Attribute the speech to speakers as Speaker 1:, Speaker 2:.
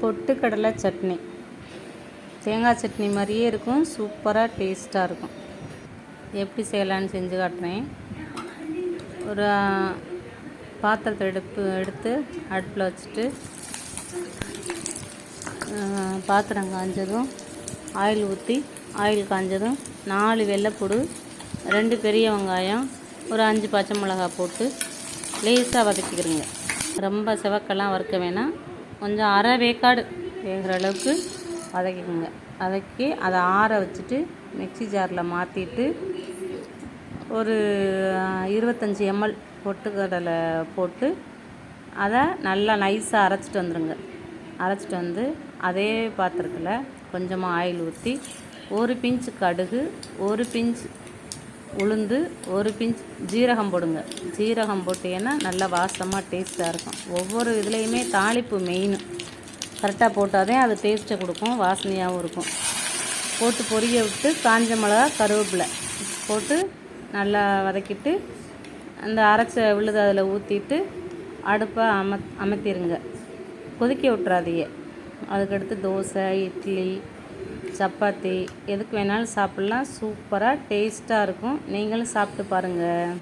Speaker 1: பொட்டுக்கடலை சட்னி. தேங்காய் சட்னி மாதிரியே இருக்கும், சூப்பராக டேஸ்ட்டாக இருக்கும். எப்படி செய்யலான்னு செஞ்சு காட்டுறேன். ஒரு பாத்திரத்தை எடுத்து அடுப்பில் வச்சுட்டு பாத்திரம் காஞ்சதும் ஆயில் ஊற்றி, ஆயில் காஞ்சதும் 4 வெள்ளைப்பூடு, 2 பெரிய வெங்காயம், ஒரு 5 பச்சை மிளகாய் போட்டு லேசாக வதக்கிக்கிறேங்க. ரொம்ப செவக்கெல்லாம் வறுக்க வேணாம், கொஞ்சம் அரை வேக்காடு வேகிற அளவுக்கு வதக்கிக்கோங்க. வதக்கி அதை ஆற வச்சுட்டு மிக்ஸி ஜாரில் மாற்றிட்டு ஒரு 25 ml பொட்டுக்கடலை போட்டு அதை நல்லா நைஸாக அரைச்சிட்டு வந்துடுங்க. அரைச்சிட்டு வந்து அதே பாத்திரத்தில் கொஞ்சமாக ஆயில் ஊற்றி 1 பிஞ்ச் கடுகு, 1 பிஞ்ச் உளுந்து, 1 பிஞ்ச் ஜீரகம் போடுங்க. ஜீரகம் போட்டீங்கன்னா நல்லா வாசமாக டேஸ்ட்டாக இருக்கும். ஒவ்வொரு இதுலேயுமே தாளிப்பு மெயின், கரெக்டாக போட்டால் அது டேஸ்ட்டை கொடுக்கும், வாசனையாகவும் இருக்கும். போட்டு பொரிய விட்டு காஞ்ச மிளகா, கருவேப்பிலை போட்டு நல்லா வதக்கிட்டு அந்த அரைச்ச விழுது அதில் ஊற்றிட்டு அடுப்பை அமர்த்திடுங்க. கொதிக்க விட்றாதீங்க. அதுக்கடுத்து தோசை, இட்லி, சப்பாத்தி எதுக்கு வேணாலும் சாப்பிட்லாம். சூப்பராக டேஸ்ட்டாக இருக்கும். நீங்களும் சாப்பிட்டு பாருங்கள்.